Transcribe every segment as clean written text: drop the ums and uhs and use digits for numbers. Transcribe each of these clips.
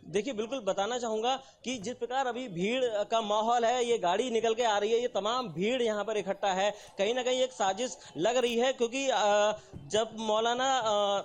देखिए, बिल्कुल बताना चाहूँगा कि जिस प्रकार अभी भीड़ का माहौल है, ये गाड़ी निकल के आ रही है, ये तमाम भीड़ यहाँ पर इकट्ठा है। कहीं न कहीं एक साजिश लग रही है, क्योंकि जब मौलाना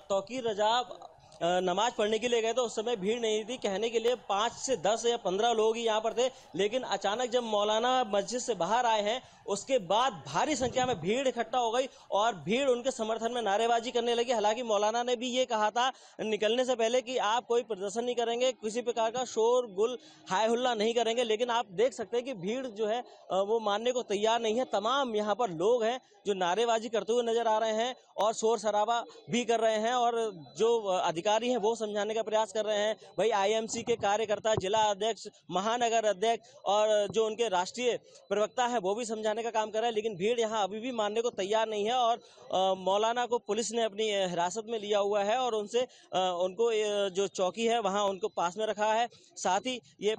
तौकीर रज़ा नमाज पढ़ने के लिए गए तो उस समय भीड़ नहीं थी। कहने के लिए 5 से 10 या 15 लोग ही यहाँ पर थे, लेकिन अचानक जब मौलाना मस्जिद से बाहर आए हैं, उसके बाद भारी संख्या में भीड़ इकट्ठा हो गई और भीड़ उनके समर्थन में नारेबाजी करने लगी। हालांकि मौलाना ने भी ये कहा था निकलने से पहले कि आप कोई प्रदर्शन नहीं करेंगे, किसी प्रकार का शोर गुल हाय हुल्ला नहीं करेंगे, लेकिन आप देख सकते हैं कि भीड़ जो है वो मानने को तैयार नहीं है। तमाम यहाँ पर लोग हैं जो नारेबाजी करते हुए नजर आ रहे हैं और शोर शराबा भी कर रहे हैं, और जो अधिकारी हैं वो समझाने का प्रयास कर रहे हैं। भाई आईएमसी के कार्यकर्ता, जिला अध्यक्ष, महानगर अध्यक्ष और जो उनके राष्ट्रीय प्रवक्ता है वो भी समझाने का काम कर रहे हैं, लेकिन भीड़ यहाँ अभी भी मानने को तैयार नहीं है। और मौलाना को पुलिस ने अपनी हिरासत में लिया हुआ है और उनसे उनको जो चौकी है वहाँ उनको पास में रखा है। साथ ही ये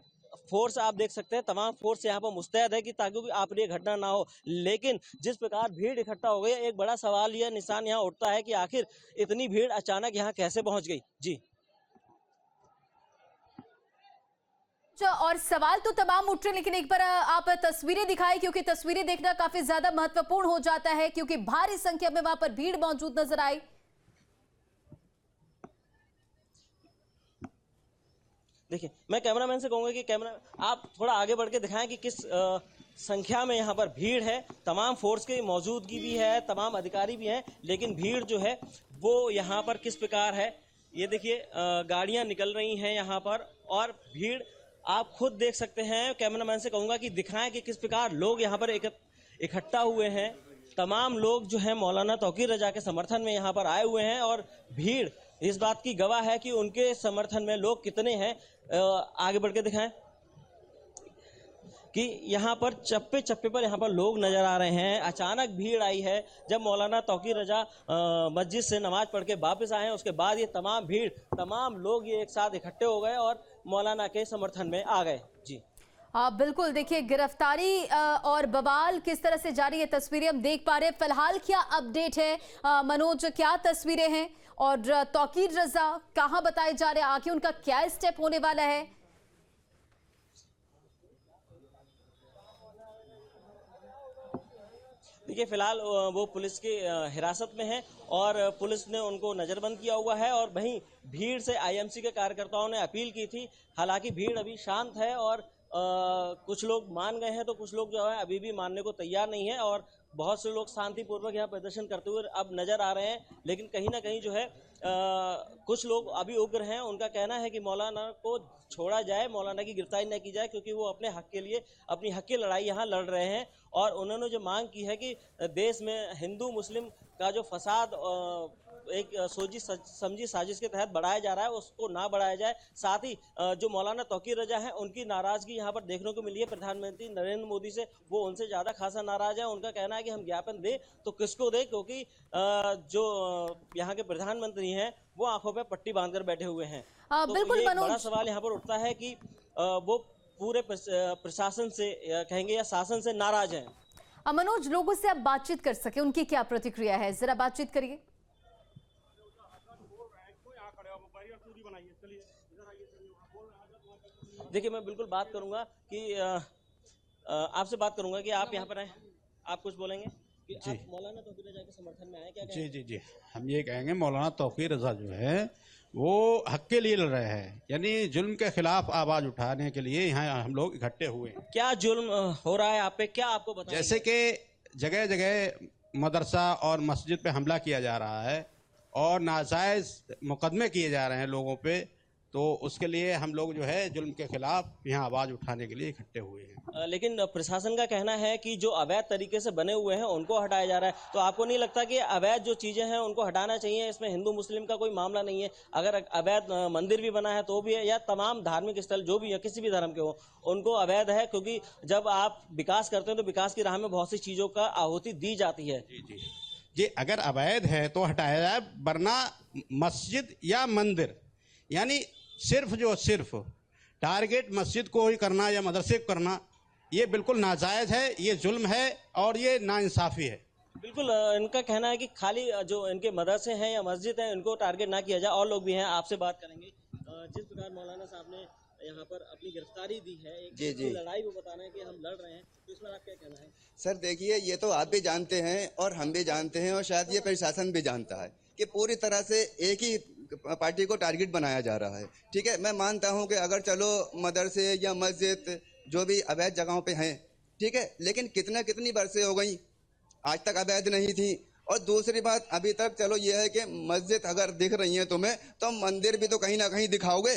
फोर्स आप देख सकते हैं, तमाम फोर्स यहाँ पर मुस्तैद है कि ताकि कोई अप्रिय घटना ना हो। लेकिन जिस प्रकार भीड़ इकट्ठा हो गई, एक बड़ा सवाल यह निशान यहाँ उठता है कि आखिर इतनी भीड़ अचानक यहाँ कैसे पहुंच गई। जी और सवाल तो तमाम उठ रहे, लेकिन एक बार आप तस्वीरें दिखाएं, क्योंकि तस्वीरें देखना काफी ज्यादा महत्वपूर्ण हो जाता है, क्योंकि भारी संख्या में वहां पर भीड़ मौजूद नजर आई। देखिए, मैं कैमरामैन से कहूंगा कि कैमरा आप थोड़ा आगे बढ़ के दिखाएं कि किस संख्या में यहाँ पर भीड़ है। तमाम फोर्स की मौजूदगी भी है, तमाम अधिकारी भी हैं, लेकिन भीड़ जो है वो यहाँ पर किस प्रकार है ये देखिए। गाड़ियाँ निकल रही हैं यहाँ पर और भीड़ आप खुद देख सकते हैं। कैमरामैन से कहूँगा कि दिखाएं कि किस प्रकार लोग यहाँ पर इकट्ठा हुए हैं। तमाम लोग जो है मौलाना तौकीर रज़ा के समर्थन में यहाँ पर आए हुए हैं और भीड़ इस बात की गवाह है कि उनके समर्थन में लोग कितने हैं। आगे बढ़ के दिखाएं कि यहाँ पर चप्पे चप्पे पर यहाँ पर लोग नजर आ रहे हैं। अचानक भीड़ आई है जब मौलाना तौकीर रज़ा मस्जिद से नमाज पढ़ के वापस आए हैं, उसके बाद ये तमाम भीड़, तमाम लोग ये एक साथ इकट्ठे हो गए और मौलाना के समर्थन में आ गए। जी बिल्कुल, देखिए गिरफ्तारी और बवाल किस तरह से जारी है, तस्वीरें हम देख पा रहे हैं। फिलहाल क्या अपडेट है मनोज, क्या तस्वीरें हैं और तौकीर रज़ा कहां बताए जा रहे हैं, आगे उनका क्या स्टेप होने वाला है? देखिए, फिलहाल वो पुलिस की हिरासत में है और पुलिस ने उनको नज़रबंद किया हुआ है। और वहीं भीड़ से आईएमसी के कार्यकर्ताओं ने अपील की थी। हालांकि भीड़ अभी शांत है और कुछ लोग मान गए हैं तो कुछ लोग जो है अभी भी मानने को तैयार नहीं है और बहुत से लोग शांतिपूर्वक यहाँ प्रदर्शन करते हुए अब नजर आ रहे हैं। लेकिन कहीं ना कहीं जो है कुछ लोग अभी उग्र हैं। उनका कहना है कि मौलाना को छोड़ा जाए, मौलाना की गिरफ्तारी न की जाए, क्योंकि वो अपने हक के लिए अपनी हक की लड़ाई यहाँ लड़ रहे हैं। और उन्होंने जो मांग की है कि देश में हिंदू मुस्लिम का जो फसाद एक सोची समझी साजिश के तहत बढ़ाया जा रहा है उसको ना बढ़ाया जाए। साथ ही जो मौलाना तौकीर रज़ा है उनकी नाराजगी यहाँ पर देखने को मिली है प्रधानमंत्री नरेंद्र मोदी से। वो उनसे ज़्यादा खासा नाराज है। उनका कहना है कि हम ज्ञापन दें तो किसको दें, क्योंकि जो यहाँ के प्रधानमंत्री हैं वो आंखों पर पट्टी बांधकर बैठे हुए हैं। तो बिल्कुल, ये बड़ा सवाल यहाँ पर उठता है कि वो पूरे प्रशासन से कहेंगे या शासन से नाराज हैं। मनोज, लोगों से आप बातचीत कर सके, उनकी क्या प्रतिक्रिया है, जरा बातचीत करिए। देखिए, मैं बिल्कुल बात करूंगा कि आपसे बात करूंगा कि आप यहाँ पर आए, आप कुछ बोलेंगे कि जी। आप मौलाना तौकीर रज़ा के समर्थन में आए, क्या जी जी जी हम ये कहेंगे मौलाना तौकीर रज़ा जो है वो हक के लिए लड़ रहे हैं, यानी जुल्म के खिलाफ आवाज उठाने के लिए यहाँ हम लोग इकट्ठे हुए हैं। क्या जुल्म हो रहा है आप पे, क्या आपको बताएं? जैसे कि जगह जगह मदरसा और मस्जिद पे हमला किया जा रहा है और नाजायज मुकदमे किए जा रहे हैं लोगों पे, तो उसके लिए हम लोग जो है जुल्म के खिलाफ यहाँ आवाज उठाने के लिए इकट्ठे हुए हैं। लेकिन प्रशासन का कहना है कि जो अवैध तरीके से बने हुए हैं उनको हटाया जा रहा है। तो आपको नहीं लगता कि अवैध जो चीजें हैं उनको हटाना चाहिए? इसमें हिंदू मुस्लिम का कोई मामला नहीं है। अगर अवैध मंदिर भी बना है तो भी है, या तमाम धार्मिक स्थल जो भी है किसी भी धर्म के हो उनको अवैध है, क्योंकि जब आप विकास करते हैं तो विकास की राह में बहुत सी चीजों का आहुति दी जाती है। जी, अगर अवैध है तो हटाया जाए, वरना मस्जिद या मंदिर यानी सिर्फ टारगेट मस्जिद को ही करना या मदरसे को करना, ये बिल्कुल नाजायज है, ये जुल्म है और ये नाइंसाफी है। बिल्कुल, इनका कहना है कि खाली जो इनके मदरसे हैं या मस्जिद हैं इनको टारगेट ना किया जाए। और लोग भी हैं, आपसे बात करेंगे। जिस प्रकार मौलाना साहब ने यहाँ पर अपनी गिरफ्तारी दी है, एक जी, जी। लड़ाई को बताना है कि हम लड़ रहे हैं, तो इसमें आप क्या कहना है? सर देखिए, ये तो आप भी जानते हैं और हम भी जानते हैं और शायद ये प्रशासन भी जानता है कि पूरी तरह से एक ही पार्टी को टारगेट बनाया जा रहा है। ठीक है, मैं मानता हूं कि अगर चलो मदरसे या मस्जिद जो भी अवैध जगहों पे हैं, ठीक है, लेकिन कितनी बरसें हो गई, आज तक अवैध नहीं थी। और दूसरी बात, अभी तक चलो ये है कि मस्जिद अगर दिख रही है तुम्हें, तो मंदिर भी तो कहीं ना कहीं दिखाओगे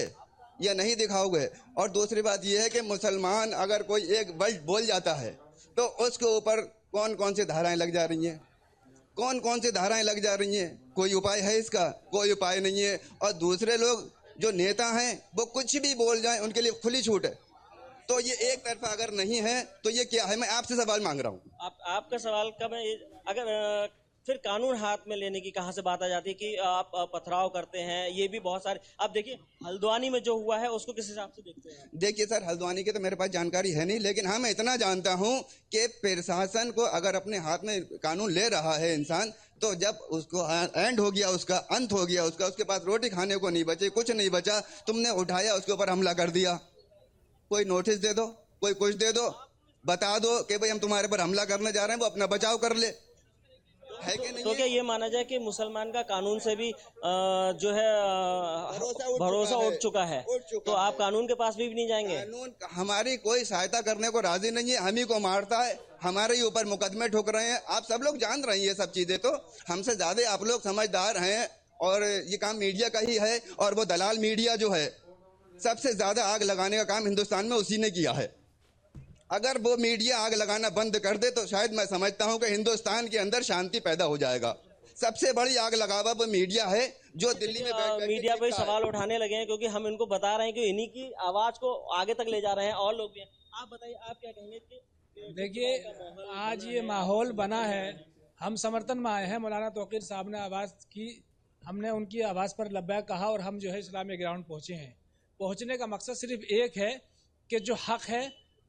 या नहीं दिखाओगे। और दूसरी बात यह है कि मुसलमान अगर कोई एक वर्ड बोल जाता है तो उसके ऊपर कौन कौन सी धाराएं लग जा रही हैं, कौन कौन सी धाराएं लग जा रही हैं। कोई उपाय है इसका? कोई उपाय नहीं है। और दूसरे लोग जो नेता हैं वो कुछ भी बोल जाएं, उनके लिए खुली छूट है। तो ये एक तरफा अगर नहीं है तो ये क्या है? मैं आपसे सवाल मांग रहा हूँ। आपका सवाल कब है? अगर फिर कानून हाथ में लेने की कहाँ से बात आ जाती है कि आप पथराव करते हैं, ये भी बहुत सारे। आप देखिए हल्द्वानी में जो हुआ है उसको किस हिसाब से देखते हैं? देखिए सर, हल्द्वानी की तो मेरे पास जानकारी है नहीं, लेकिन हाँ मैं इतना जानता हूँ कि प्रशासन को अगर अपने हाथ में कानून ले रहा है इंसान, तो जब उसको एंड हो गया, उसका अंत हो गया, उसके पास रोटी खाने को नहीं बचे, कुछ नहीं बचा, तुमने उठाया उसके ऊपर हमला कर दिया। कोई नोटिस दे दो, कोई कुछ दे दो, बता दो कि भाई हम तुम्हारे पर हमला करने जा रहे हैं, वो अपना बचाव कर ले, है कि नहीं? तो क्या ये माना जाए कि मुसलमान का कानून से भी जो है भरोसा उठ चुका है, तो आप कानून के पास भी नहीं जाएंगे? कानून हमारी कोई सहायता करने को राजी नहीं है, हम ही को मारता है, हमारे ही ऊपर मुकदमे ठोक रहे हैं। आप सब लोग जान रहे हैं ये सब चीजें, तो हमसे ज्यादा आप लोग समझदार हैं। और ये काम मीडिया का ही है, और वो दलाल मीडिया जो है, सबसे ज्यादा आग लगाने का काम हिंदुस्तान में उसी ने किया है। अगर वो मीडिया आग लगाना बंद कर दे तो शायद मैं समझता हूं कि हिंदुस्तान के अंदर शांति पैदा हो जाएगा। सबसे बड़ी आग लगावा वो मीडिया है, जो दिल्ली में मीडिया पे सवाल उठाने लगे हैं, क्योंकि हम इनको बता रहे हैं कि इन्हीं की आवाज को आगे तक ले जा रहे हैं और लोग भी हैं। आप बताइए, आप क्या कहेंगे कि देखिए आज ये माहौल बना है, हम समर्थन में आए हैं। मौलाना तौकीर साहब ने आवाज़ की, हमने उनकी आवाज़ पर लब्बैक कहा और हम जो है इस्लामी ग्राउंड पहुँचे हैं। पहुँचने का मकसद सिर्फ एक है कि जो हक है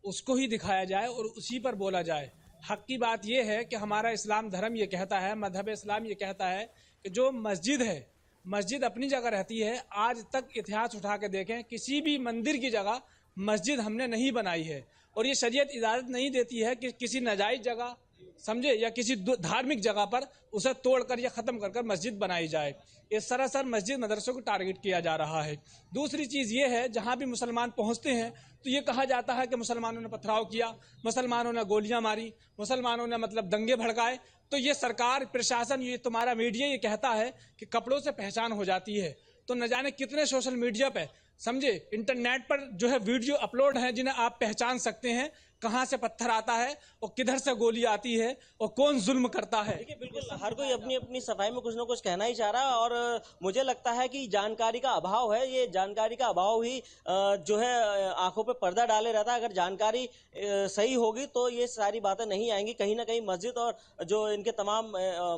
उसको ही दिखाया जाए और उसी पर बोला जाए। हक की बात यह है कि हमारा इस्लाम धर्म ये कहता है, मजहब इस्लाम ये कहता है कि जो मस्जिद है, मस्जिद अपनी जगह रहती है। आज तक इतिहास उठा के देखें, किसी भी मंदिर की जगह मस्जिद हमने नहीं बनाई है, और ये शरीयत इजाज़त नहीं देती है कि किसी नाजायज़ जगह समझे या किसी धार्मिक जगह पर उसे तोड़कर या ख़त्म कर मस्जिद बनाई जाए। इस सरासर मस्जिद मदरसों को टारगेट किया जा रहा है। दूसरी चीज़ ये है, जहाँ भी मुसलमान पहुँचते हैं तो ये कहा जाता है कि मुसलमानों ने पथराव किया, मुसलमानों ने गोलियां मारी, मुसलमानों ने मतलब दंगे भड़काए। तो ये सरकार, प्रशासन, ये तुम्हारा मीडिया ये कहता है कि कपड़ों से पहचान हो जाती है। तो न जाने कितने सोशल मीडिया पे, समझे, इंटरनेट पर जो है वीडियो अपलोड हैं जिन्हें आप पहचान सकते हैं कहाँ से पत्थर आता है और किधर से गोली आती है और कौन जुल्म करता है। देखिए बिल्कुल हर कोई अपनी अपनी सफाई में कुछ ना कुछ कहना ही चाह रहा है, और मुझे लगता है कि जानकारी का अभाव है। ये जानकारी का अभाव ही जो है आंखों पे पर्दा डाले रहता है। अगर जानकारी सही होगी तो ये सारी बातें नहीं आएंगी। कहीं ना कहीं मस्जिद और जो इनके तमाम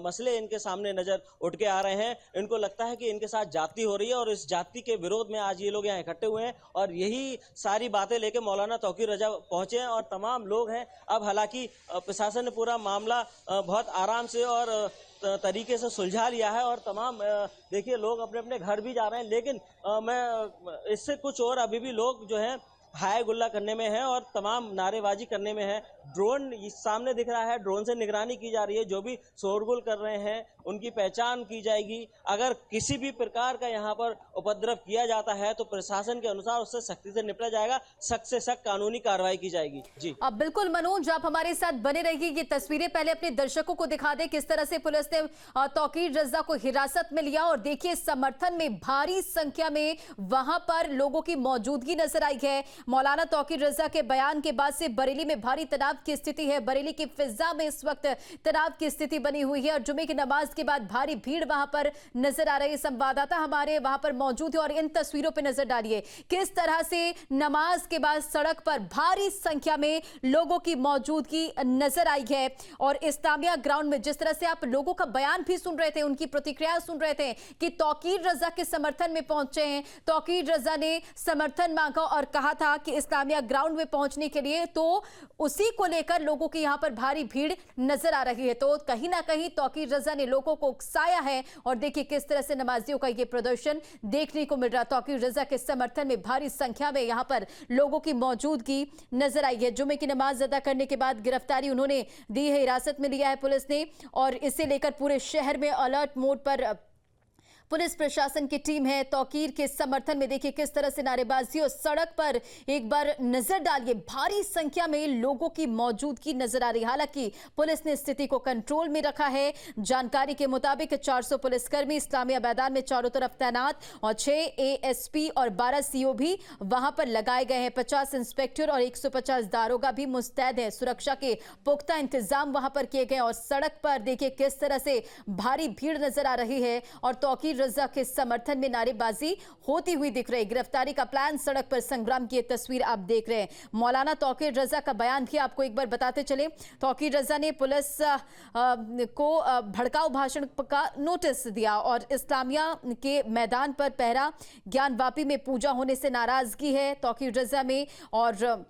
मसले इनके सामने नजर उठ के आ रहे हैं, इनको लगता है कि इनके साथ जाति हो रही है, और इस जाति के विरोध में आज ये लोग यहाँ इकट्ठे हुए हैं, और यही सारी बातें लेके मौलाना तौकीर रजा पहुंचे हैं और तमाम लोग हैं। अब हालांकि प्रशासन ने पूरा मामला बहुत आराम से और तरीके से सुलझा लिया है, और तमाम देखिए लोग अपने अपने घर भी जा रहे हैं। लेकिन मैं इससे कुछ और अभी भी लोग जो है हाय गुल्ला करने में है और तमाम नारेबाजी करने में है। ड्रोन सामने दिख रहा है, ड्रोन से निगरानी की जा रही है। जो भी शोरगुल कर रहे हैं उनकी पहचान की जाएगी। अगर किसी भी प्रकार का यहाँ पर उपद्रव किया जाता है तो प्रशासन के अनुसार उससे सख्ती से निपटा जाएगा, सख्त से सख्त कानूनी कार्रवाई की जाएगी। जी अब बिल्कुल मनोज, आप हमारे साथ बने रहिए। ये तस्वीरें पहले अपने दर्शकों को दिखा दे किस तरह से पुलिस ने तौकीर रजा को हिरासत में लिया, और देखिए समर्थन में भारी संख्या में वहां पर लोगों की मौजूदगी नजर आई है। मौलाना तौकीर रजा के बयान के बाद से बरेली में भारी तनाव की स्थिति है। बरेली की फिजा में इस वक्त तनाव की स्थिति बनी हुई है, और जुमे की नमाज के बाद भारी भीड़ वहां पर नजर आ रही है। संवाददाता हमारे वहां पर मौजूद है और इन तस्वीरों पर नजर डालिए किस तरह से नमाज के बाद सड़क पर भारी संख्या में लोगों की मौजूदगी नजर आई है। और इस्लामिया ग्राउंड में जिस तरह से आप लोगों का बयान भी सुन रहे थे, उनकी प्रतिक्रिया सुन रहे थे कि तौकीर रजा के समर्थन में पहुंचे हैं। तौकीर रजा ने समर्थन मांगा और कहा था कि इस्लामिया ग्राउंड में पहुंचने के लिए तो उसी को को लेकर लोगों की यहां पर भारी भीड़ नजर आ रही है। तो कहीं ना कहीं तौकीर रजा ने लोगों को उकसाया है और देखिए किस तरह से नमाजियों का ये प्रदर्शन देखने को मिल रहा। तौकीर रजा के समर्थन में भारी संख्या में यहां पर लोगों की मौजूदगी नजर आई है। जुमे की नमाज अदा करने के बाद गिरफ्तारी उन्होंने दी है, हिरासत में लिया है पुलिस ने और इसे लेकर पूरे शहर में अलर्ट मोड पर पुलिस प्रशासन की टीम है। तौकीर के समर्थन में देखिए किस तरह से नारेबाजी और सड़क पर एक बार नजर डालिए, भारी संख्या में लोगों की मौजूदगी नजर आ रही। हालांकि पुलिस ने स्थिति को कंट्रोल में रखा है। जानकारी के मुताबिक 400 पुलिसकर्मी इस्लामिया मैदान में चारों तरफ तैनात और 6 ASP और 12 CO भी वहां पर लगाए गए हैं। 50 इंस्पेक्टर और 150 दारोगा भी मुस्तैद है। सुरक्षा के पुख्ता इंतजाम वहां पर किए गए और सड़क पर देखिए किस तरह से भारी भीड़ नजर आ रही है और तौकीर रजा के समर्थन में नारेबाजी होती हुई दिख रही। गिरफ्तारी का प्लान, सड़क पर संग्राम की तस्वीर आप देख रहे हैं। मौलाना तौकीर रजा का बयान भी आपको एक बार बताते चले। तौकीर रजा ने पुलिस को भड़काऊ भाषण का नोटिस दिया और इस्लामिया के मैदान पर पहरा, ज्ञानवापी में पूजा होने से नाराजगी है तौकीर रजा में और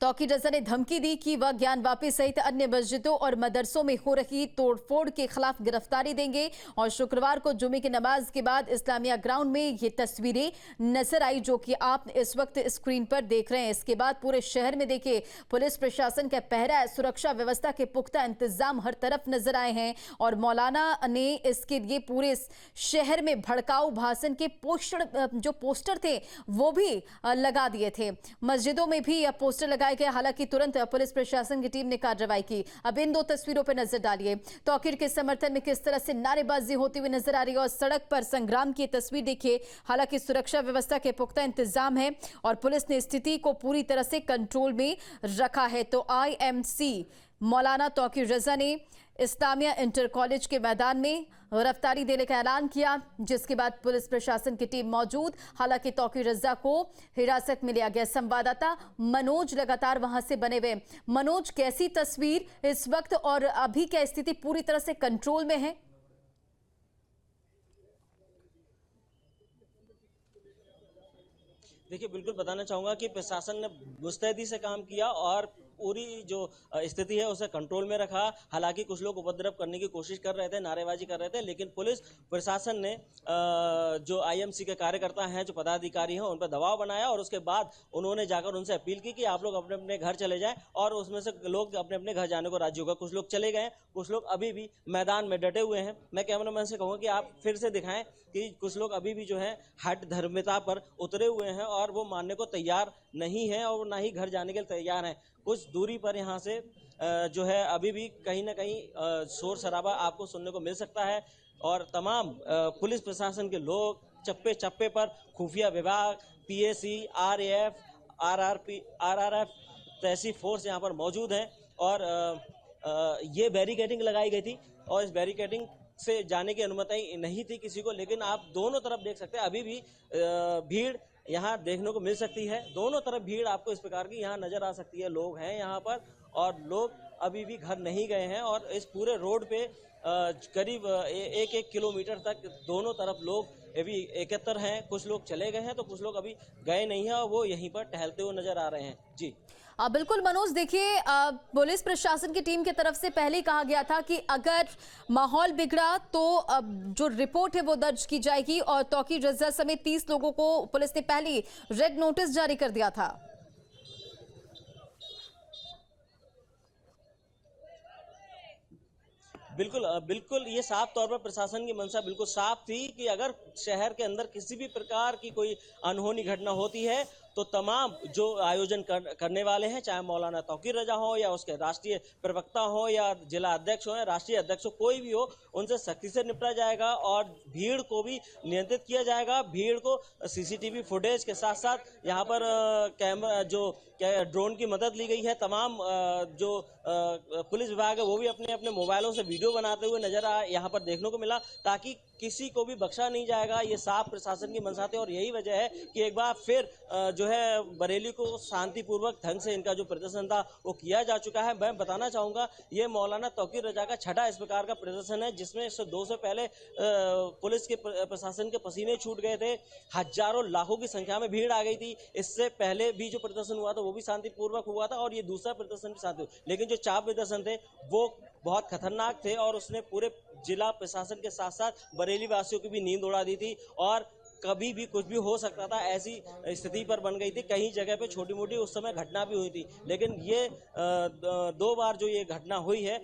तौकीर रजा ने धमकी दी कि वह ज्ञानवापी सहित अन्य मस्जिदों और मदरसों में हो रही तोड़फोड़ के खिलाफ गिरफ्तारी देंगे। और शुक्रवार को जुमे की नमाज के बाद इस्लामिया ग्राउंड में ये तस्वीरें नजर आई जो कि आप इस वक्त स्क्रीन पर देख रहे हैं। इसके बाद पूरे शहर में देखिए पुलिस प्रशासन का पहरा है, सुरक्षा व्यवस्था के पुख्ता इंतजाम हर तरफ नजर आए हैं और मौलाना ने इसके लिए पूरे शहर में भड़काऊ भाषण के पोस्टर थे वो भी लगा दिए थे। मस्जिदों में भी यह पोस्टर लगाए गए। हालांकि तुरंत पुलिस प्रशासन की टीम ने कार्रवाई की। अब इन दो तस्वीरों पर नजर डालिए। तौकीर के समर्थन में किस तरह से नारेबाजी होती हुई नजर आ रही है और सड़क पर संग्राम की तस्वीर देखिए। हालांकि सुरक्षा व्यवस्था के पुख्ता इंतजाम है और पुलिस ने स्थिति को पूरी तरह से कंट्रोल में रखा है। तो IMC मौलाना तौकीर रजा ने इस्लामिया इंटर कॉलेज के मैदान में गिरफ्तारी देने का ऐलान किया, जिसके बाद पुलिस प्रशासन की टीम मौजूद। हालांकि तौकीर रजा को हिरासत में लिया गया। संवाददाता मनोज लगातार वहां से बने हुए। मनोज, कैसी तस्वीर इस वक्त और अभी क्या स्थिति पूरी तरह से कंट्रोल में है? देखिए, बिल्कुल बताना चाहूंगा कि प्रशासन ने मुस्तैदी से काम किया और पूरी जो स्थिति है उसे कंट्रोल में रखा। हालांकि कुछ लोग उपद्रव करने की कोशिश कर रहे थे, नारेबाजी कर रहे थे, लेकिन पुलिस प्रशासन ने जो IMC के कार्यकर्ता हैं, जो पदाधिकारी हैं, उन पर दबाव बनाया और उसके बाद उन्होंने जाकर उनसे अपील की कि आप लोग अपने अपने घर चले जाएं और उसमें से लोग अपने अपने घर जाने को राजी होगा। कुछ लोग चले गए, कुछ लोग अभी भी मैदान में डटे हुए हैं। मैं कैमरामैन से कहूँगा कि आप फिर से दिखाएं कि कुछ लोग अभी भी जो है हठ धर्मिता पर उतरे हुए हैं और वो मानने को तैयार नहीं है और ना ही घर जाने के लिए तैयार हैं। कुछ दूरी पर यहाँ से जो है अभी भी कहीं ना कहीं शोर शराबा आपको सुनने को मिल सकता है और तमाम पुलिस प्रशासन के लोग चप्पे चप्पे पर, खुफिया विभाग, PAC, RAF, RRF जैसी फोर्स यहाँ पर मौजूद हैं और ये बैरिकेडिंग लगाई गई थी और इस बैरिकेडिंग से जाने की अनुमति नहीं थी किसी को। लेकिन आप दोनों तरफ देख सकते हैं अभी भी भीड़ यहाँ देखने को मिल सकती है। दोनों तरफ भीड़ आपको इस प्रकार की यहाँ नजर आ सकती है। लोग हैं यहाँ पर और लोग अभी भी घर नहीं गए हैं और इस पूरे रोड पे करीब 1-1 किलोमीटर तक दोनों तरफ लोग अभी एकत्र हैं। कुछ लोग चले गए हैं तो कुछ लोग अभी गए नहीं हैं और वो यहीं पर टहलते हुए नजर आ रहे हैं। जी बिल्कुल मनोज, देखिए पुलिस प्रशासन की टीम की तरफ से पहले ही कहा गया था कि अगर माहौल बिगड़ा तो जो रिपोर्ट है वो दर्ज की जाएगी और तौकीर रजा समेत 30 लोगों को पुलिस ने पहले रेड नोटिस जारी कर दिया था। बिल्कुल ये साफ तौर पर प्रशासन की मंशा बिल्कुल साफ थी कि अगर शहर के अंदर किसी भी प्रकार की कोई अनहोनी घटना होती है तो तमाम जो आयोजन करने वाले हैं, चाहे मौलाना तौकीर रजा हो या उसके राष्ट्रीय प्रवक्ता हो या जिला अध्यक्ष हो या राष्ट्रीय अध्यक्ष हो, कोई भी हो, उनसे सख्ती से निपटा जाएगा और भीड़ को भी नियंत्रित किया जाएगा। भीड़ को CCTV फुटेज के साथ साथ यहाँ पर कैमरा जो ड्रोन की मदद ली गई है। तमाम जो पुलिस विभाग है वो भी अपने अपने मोबाइलों से वीडियो बनाते हुए नजर यहाँ पर देखने को मिला ताकि किसी को भी बख्शा नहीं जाएगा, ये साफ प्रशासन की मंशा थी। और यही वजह है कि एक बार फिर जो है बरेली को शांतिपूर्वक ढंग से इनका जो प्रदर्शन था वो किया जा चुका है। मैं बताना चाहूँगा ये मौलाना तौकीर रजा का छठा इस प्रकार का प्रदर्शन है, जिसमें 102 से पहले पुलिस के प्रशासन के पसीने छूट गए थे, हजारों लाखों की संख्या में भीड़ आ गई थी। इससे पहले भी जो प्रदर्शन हुआ था वो भी शांतिपूर्वक हुआ था और ये दूसरा प्रदर्शन भी शांति, लेकिन जो चार प्रदर्शन थे वो बहुत खतरनाक थे और उसने पूरे जिला प्रशासन के साथ साथ बरेली वासियों की भी नींद उड़ा दी थी और कभी भी कुछ भी हो सकता था ऐसी स्थिति पर बन गई थी। कई जगह पे छोटी मोटी उस समय घटना भी हुई थी, लेकिन ये 2 बार जो ये घटना हुई है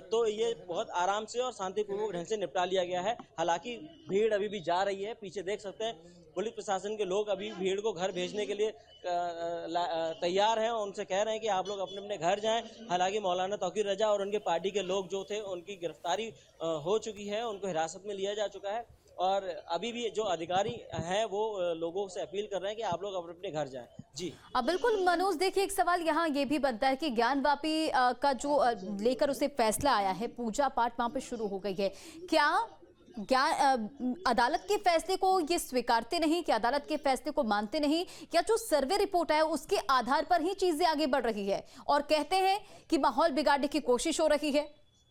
तो ये बहुत आराम से और शांतिपूर्वक ढंग से निपटा लिया गया है। हालांकि भीड़ अभी भी जा रही है, पीछे देख सकते हैं पुलिस प्रशासन के लोग अभी भीड़ को घर भेजने के लिए तैयार हैं और उनसे कह रहे हैं कि आप लोग अपने अपने घर जाएं। हालांकि मौलाना तौकीर रजा और उनके पार्टी के लोग जो थे उनकी गिरफ्तारी हो चुकी है, उनको हिरासत में लिया जा चुका है और अभी भी जो अधिकारी हैं वो लोगों से अपील कर रहे हैं कि आप लोग अपने अपने घर जाएं। जी अब बिल्कुल मनोज, देखिए एक सवाल यहाँ ये भी बनता है कि ज्ञानवापी का जो लेकर उसे फैसला आया है, पूजा पाठ वहां पे शुरू हो गई है, क्या अदालत के फैसले को ये स्वीकारते नहीं, कि अदालत के फैसले को मानते नहीं, या जो सर्वे रिपोर्ट है उसके आधार पर ही चीजें आगे बढ़ रही है और कहते हैं कि माहौल बिगाड़ने की कोशिश हो रही है?